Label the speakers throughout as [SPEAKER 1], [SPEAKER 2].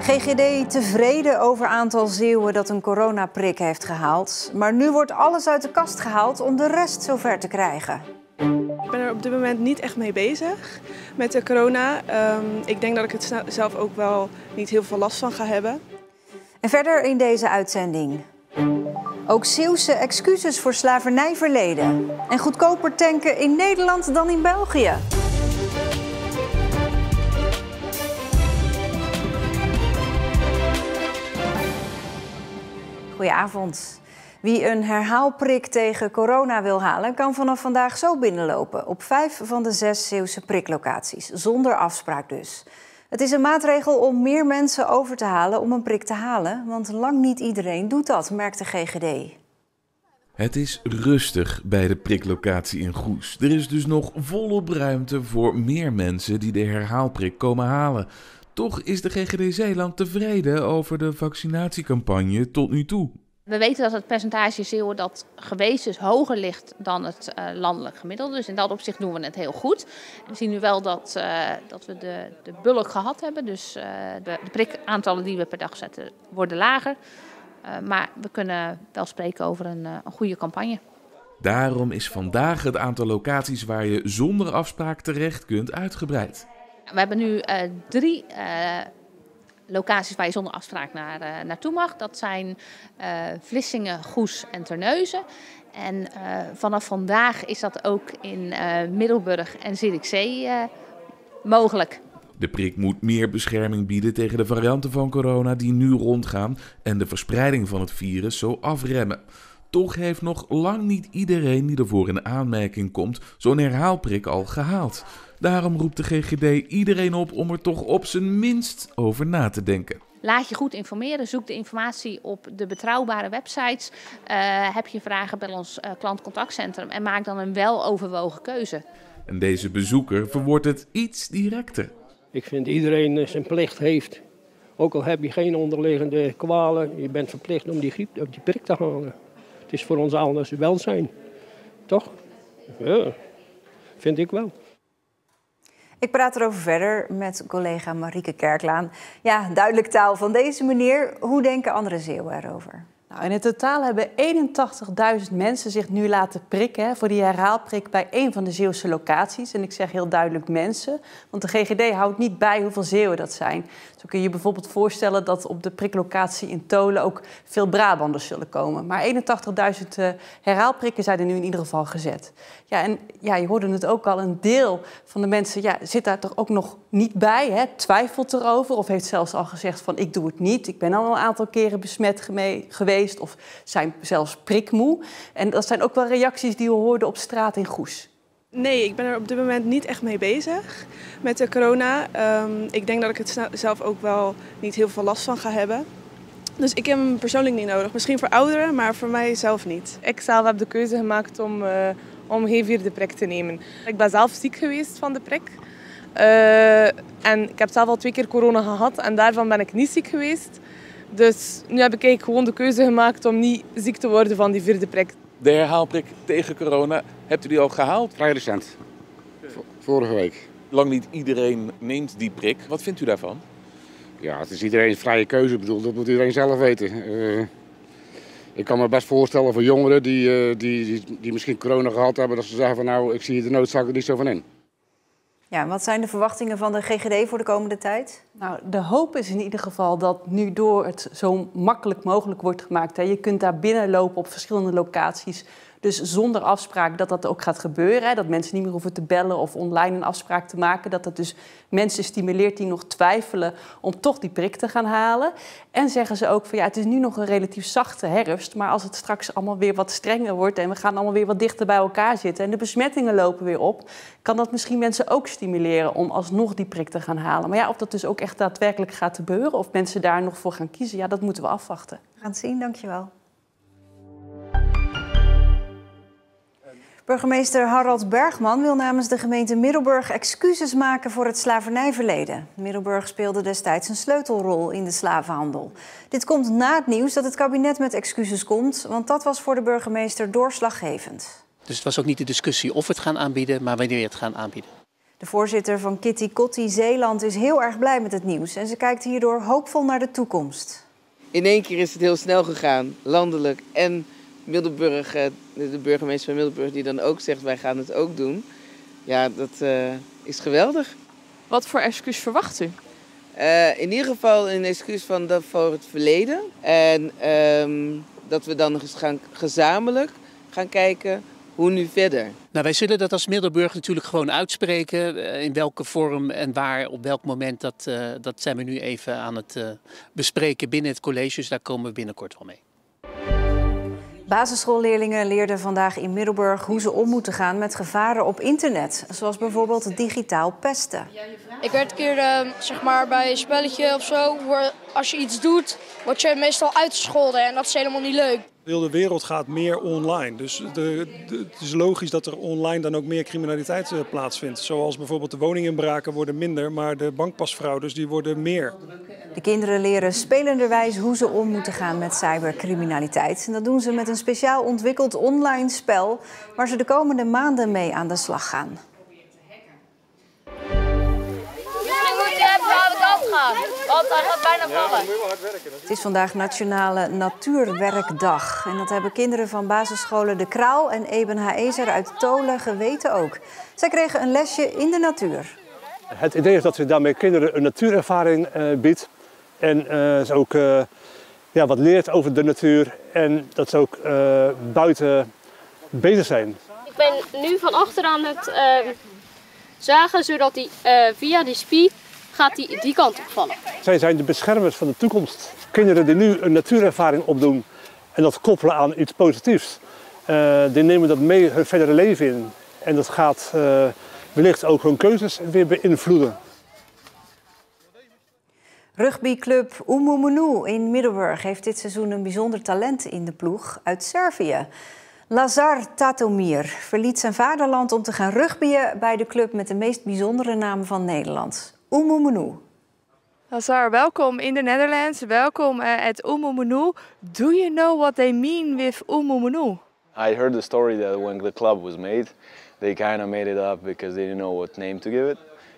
[SPEAKER 1] GGD tevreden over aantal Zeeuwen dat een coronaprik heeft gehaald. Maar nu wordt alles uit de kast gehaald om de rest zover te krijgen.
[SPEAKER 2] Ik ben er op dit moment niet echt mee bezig met de corona. Ik denk dat ik het zelf ook wel niet heel veel last van ga hebben.
[SPEAKER 1] En verder in deze uitzending. Ook Zeeuwse excuses voor slavernijverleden. En goedkoper tanken in Nederland dan in België. Goedenavond. Wie een herhaalprik tegen corona wil halen, kan vanaf vandaag zo binnenlopen. Op 5 van de 6 Zeeuwse priklocaties. Zonder afspraak dus. Het is een maatregel om meer mensen over te halen om een prik te halen. Want lang niet iedereen doet dat, merkt de GGD.
[SPEAKER 3] Het is rustig bij de priklocatie in Goes. Er is dus nog volop ruimte voor meer mensen die de herhaalprik komen halen. Toch is de GGD Zeeland tevreden over de vaccinatiecampagne tot nu toe.
[SPEAKER 4] We weten dat het percentage Zeeuwen dat geweest is hoger ligt dan het landelijk gemiddelde. Dus in dat opzicht doen we het heel goed. We zien nu wel dat we de bulk gehad hebben. Dus de prikaantallen die we per dag zetten worden lager. Maar we kunnen wel spreken over een goede campagne.
[SPEAKER 3] Daarom is vandaag het aantal locaties waar je zonder afspraak terecht kunt uitgebreid.
[SPEAKER 4] We hebben nu 3 locaties waar je zonder afspraak naartoe mag. Dat zijn Vlissingen, Goes en Terneuzen. En vanaf vandaag is dat ook in Middelburg en Zierikzee mogelijk.
[SPEAKER 3] De prik moet meer bescherming bieden tegen de varianten van corona die nu rondgaan en de verspreiding van het virus zo afremmen. Toch heeft nog lang niet iedereen die ervoor in aanmerking komt zo'n herhaalprik al gehaald. Daarom roept de GGD iedereen op om er toch op zijn minst over na te denken.
[SPEAKER 4] Laat je goed informeren, zoek de informatie op de betrouwbare websites. Heb je vragen, bel ons klantcontactcentrum en maak dan een weloverwogen keuze.
[SPEAKER 3] En deze bezoeker verwoordt het iets directer.
[SPEAKER 5] Ik vind iedereen zijn plicht heeft. Ook al heb je geen onderliggende kwalen, je bent verplicht om die prik te halen. Het is voor ons allen welzijn. Toch? Ja, vind ik wel.
[SPEAKER 1] Ik praat erover verder met collega Marieke Kerklaan. Ja, duidelijk taal van deze meneer. Hoe denken andere Zeeuwen erover?
[SPEAKER 6] Nou, in het totaal hebben 81.000 mensen zich nu laten prikken voor die herhaalprik bij één van de Zeeuwse locaties. En ik zeg heel duidelijk mensen, want de GGD houdt niet bij hoeveel Zeeuwen dat zijn. Zo kun je je bijvoorbeeld voorstellen dat op de priklocatie in Tolen ook veel Brabanders zullen komen. Maar 81.000 herhaalprikken zijn er nu in ieder geval gezet. Ja, en ja, je hoorde het ook al, een deel van de mensen zit daar toch ook nog niet bij, hè? Twijfelt erover of heeft zelfs al gezegd van ik doe het niet. Ik ben al een aantal keren besmet geweest of zijn zelfs prikmoe. En dat zijn ook wel reacties die we hoorden op straat in Goes.
[SPEAKER 2] Nee, ik ben er op dit moment niet echt mee bezig met de corona. Ik denk dat ik het zelf ook wel niet heel veel last van ga hebben. Dus ik heb hem persoonlijk niet nodig. Misschien voor ouderen, maar voor mij zelf niet.
[SPEAKER 7] Ik zelf heb de keuze gemaakt om geen 4e prik te nemen. Ik ben zelf ziek geweest van de prik. En ik heb zelf al 2 keer corona gehad en daarvan ben ik niet ziek geweest. Dus nu heb ik eigenlijk gewoon de keuze gemaakt om niet ziek te worden van die 4e prik.
[SPEAKER 8] De herhaalprik tegen corona, hebt u die al gehaald?
[SPEAKER 9] Vrij recent. Vorige week.
[SPEAKER 8] Lang niet iedereen neemt die prik. Wat vindt u daarvan?
[SPEAKER 9] Ja, het is iedereen's vrije keuze. Ik bedoel, dat moet iedereen zelf weten. Ik kan me best voorstellen voor jongeren die misschien corona gehad hebben, dat ze zeggen van nou, ik zie de noodzaak er niet zo van in.
[SPEAKER 1] Ja, wat zijn de verwachtingen van de GGD voor de komende tijd?
[SPEAKER 6] Nou, de hoop is in ieder geval dat nu door het zo makkelijk mogelijk wordt gemaakt. Hè. Je kunt daar binnenlopen op verschillende locaties. Dus zonder afspraak dat ook gaat gebeuren. Hè. Dat mensen niet meer hoeven te bellen of online een afspraak te maken. Dat dat dus mensen stimuleert die nog twijfelen om toch die prik te gaan halen. En zeggen ze ook van ja, het is nu nog een relatief zachte herfst. Maar als het straks allemaal weer wat strenger wordt en we gaan allemaal weer wat dichter bij elkaar zitten en de besmettingen lopen weer op, kan dat misschien mensen ook stimuleren om alsnog die prik te gaan halen. Maar ja, of dat dus ook echt daadwerkelijk gaat gebeuren of mensen daar nog voor gaan kiezen, ja, dat moeten we afwachten.
[SPEAKER 1] We gaan het zien, dankjewel. Burgemeester Harald Bergman wil namens de gemeente Middelburg excuses maken voor het slavernijverleden. Middelburg speelde destijds een sleutelrol in de slavenhandel. Dit komt na het nieuws dat het kabinet met excuses komt, want dat was voor de burgemeester doorslaggevend.
[SPEAKER 10] Dus het was ook niet de discussie of we het gaan aanbieden, maar wanneer we het gaan aanbieden.
[SPEAKER 1] De voorzitter van Kitty Kotti Zeeland is heel erg blij met het nieuws en ze kijkt hierdoor hoopvol naar de toekomst.
[SPEAKER 10] In één keer is het heel snel gegaan, landelijk en Middelburg, de burgemeester van Middelburg die dan ook zegt wij gaan het ook doen. Ja, dat is geweldig.
[SPEAKER 11] Wat voor excuus verwacht u?
[SPEAKER 10] In ieder geval een excuus voor het verleden. En dat we dan nog eens gezamenlijk gaan kijken hoe nu verder.
[SPEAKER 12] Nou, wij zullen dat als Middelburg natuurlijk gewoon uitspreken. In welke vorm en waar, op welk moment, dat zijn we nu even aan het bespreken binnen het college. Dus daar komen we binnenkort wel mee.
[SPEAKER 1] Basisschoolleerlingen leerden vandaag in Middelburg hoe ze om moeten gaan met gevaren op internet. Zoals bijvoorbeeld digitaal pesten.
[SPEAKER 13] Ik werd een keer bij een spelletje of zo, als je iets doet, word je meestal uitgescholden en dat is helemaal niet leuk.
[SPEAKER 14] De hele wereld gaat meer online. Dus het is logisch dat er online dan ook meer criminaliteit plaatsvindt. Zoals bijvoorbeeld de woninginbraken worden minder, maar de bankpasfraudes die worden meer.
[SPEAKER 1] De kinderen leren spelenderwijs hoe ze om moeten gaan met cybercriminaliteit. En dat doen ze met een speciaal ontwikkeld online spel waar ze de komende maanden mee aan de slag gaan.
[SPEAKER 13] Want hij gaat bijna vallen.
[SPEAKER 1] Het is vandaag Nationale Natuurwerkdag. En dat hebben kinderen van basisscholen De Kraal en Eben Haezer uit Tolen geweten ook. Zij kregen een lesje in de natuur.
[SPEAKER 15] Het idee is dat ze daarmee kinderen een natuurervaring biedt. En ze ook wat leert over de natuur. En dat ze ook buiten bezig zijn.
[SPEAKER 13] Ik ben nu van achteraan het zagen, zodat hij via die spie gaat die kant op vallen.
[SPEAKER 15] Zij zijn de beschermers van de toekomst. Kinderen die nu een natuurervaring opdoen en dat koppelen aan iets positiefs. Die nemen dat mee hun verdere leven in. En dat gaat wellicht ook hun keuzes weer beïnvloeden.
[SPEAKER 1] Rugbyclub Oemomunu in Middelburg heeft dit seizoen een bijzonder talent in de ploeg uit Servië. Lazar Tatomir verliet zijn vaderland om te gaan rugbyen bij de club met de meest bijzondere naam van Nederland. Oemomunu.
[SPEAKER 11] Lazar, welkom in the Netherlands. Welkom at Oemomunu. Do you know what they mean with Oemomunu?
[SPEAKER 16] I heard the story that when the club was made, they kind of made it up because they didn't know what name to give it.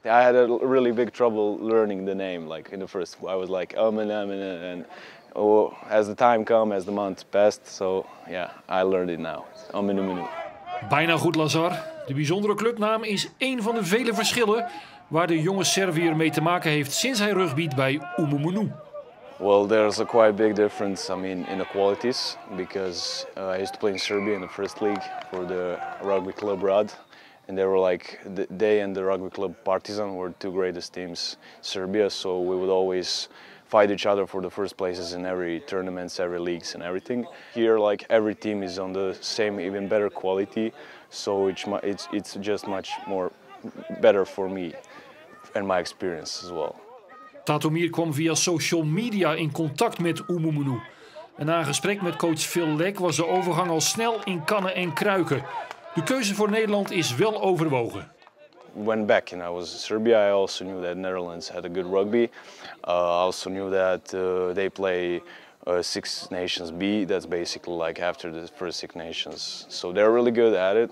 [SPEAKER 16] I had a really big trouble learning the name. Like in the first, I was like, and as the time came, as the months passed, so yeah, I learned it now. Oemomunu.
[SPEAKER 17] Bijna goed, Lazar. De bijzondere clubnaam is één van de vele verschillen waar de jonge Serviër mee te maken heeft sinds hij rugbyt bij Oemomunu.
[SPEAKER 16] Well, there's a quite big difference, in the qualities, because I used to play in Serbia in the first league for the rugby club Rad, and they were like, they and the rugby club Partizan were two greatest teams in Serbia, so we would always fight each other for the first places in every tournaments, every leagues and everything. Here, like, every team is on the same, even better quality, so it's just much more better for me and my experience as well.
[SPEAKER 17] Tatomir kwam via social media in contact met Oemomunu. En na een gesprek met coach Phil Lek was de overgang al snel in kannen en kruiken. De keuze voor Nederland is wel overwogen.
[SPEAKER 16] When back and I was in Serbia, I also knew that Netherlands had a good rugby. I also knew that they play Six Nations B. That's basically like after the first Six Nations. So they're really good at it.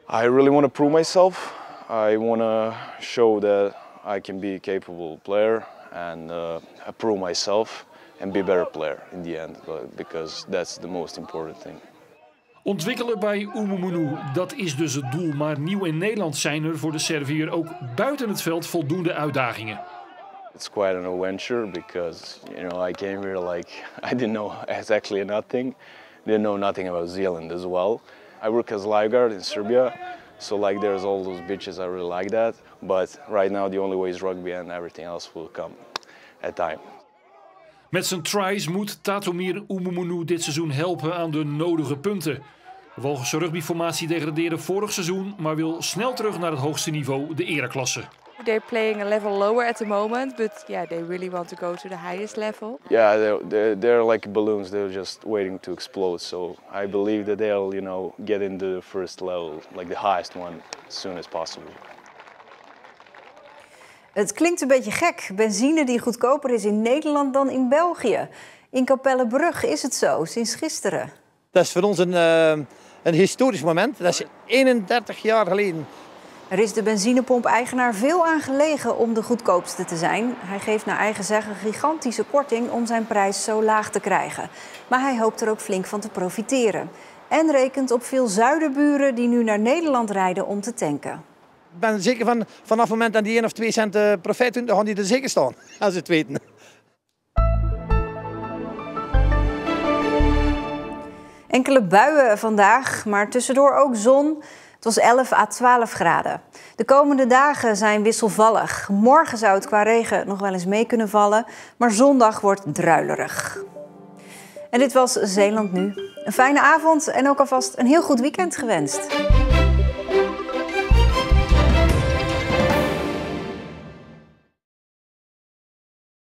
[SPEAKER 16] I really want to prove myself. I want to show that I can be a capable player and prove myself and be a better player in the end, because that's the most important thing.
[SPEAKER 17] Ontwikkelen bij Oemomunu, dat is dus het doel. Maar nieuw in Nederland zijn er voor de Serviër ook buiten het veld voldoende uitdagingen.
[SPEAKER 16] It's quite an adventure because, I came here like I didn't know exactly nothing. Didn't know nothing about Zealand as well. I work as lifeguard in Serbia. So like there's all those beaches, I really like that. But right now the only way is rugby and everything else will come at time.
[SPEAKER 17] Met zijn tries moet Tatomir Oemomunu dit seizoen helpen aan de nodige punten. De Walgense rugbyformatie degradeerde vorig seizoen, maar wil snel terug naar het hoogste niveau, de ereklasse.
[SPEAKER 11] They're playing a level lower at the moment, but yeah, they really want to go to the highest level.
[SPEAKER 16] Yeah, they're like balloons. They're just waiting to explode. So I believe that they'll, get into the first level, like the highest one, as soon as possible.
[SPEAKER 1] Het klinkt een beetje gek. Benzine die goedkoper is in Nederland dan in België. In Capellebrug is het zo, sinds gisteren.
[SPEAKER 18] Dat is voor ons een historisch moment. Dat is 31 jaar geleden
[SPEAKER 1] Er is de benzinepomp-eigenaar veel aan gelegen om de goedkoopste te zijn. Hij geeft naar eigen zeggen gigantische korting om zijn prijs zo laag te krijgen. Maar hij hoopt er ook flink van te profiteren. En rekent op veel zuiderburen die nu naar Nederland rijden om te tanken.
[SPEAKER 18] Ik ben zeker vanaf het moment dat die 1 of 2 cent profijt doen, dan gaan die er zeker staan, als ze het weten.
[SPEAKER 1] Enkele buien vandaag, maar tussendoor ook zon. Het was 11 à 12 graden. De komende dagen zijn wisselvallig. Morgen zou het qua regen nog wel eens mee kunnen vallen, maar zondag wordt druilerig. En dit was Zeeland Nu. Een fijne avond en ook alvast een heel goed weekend gewenst.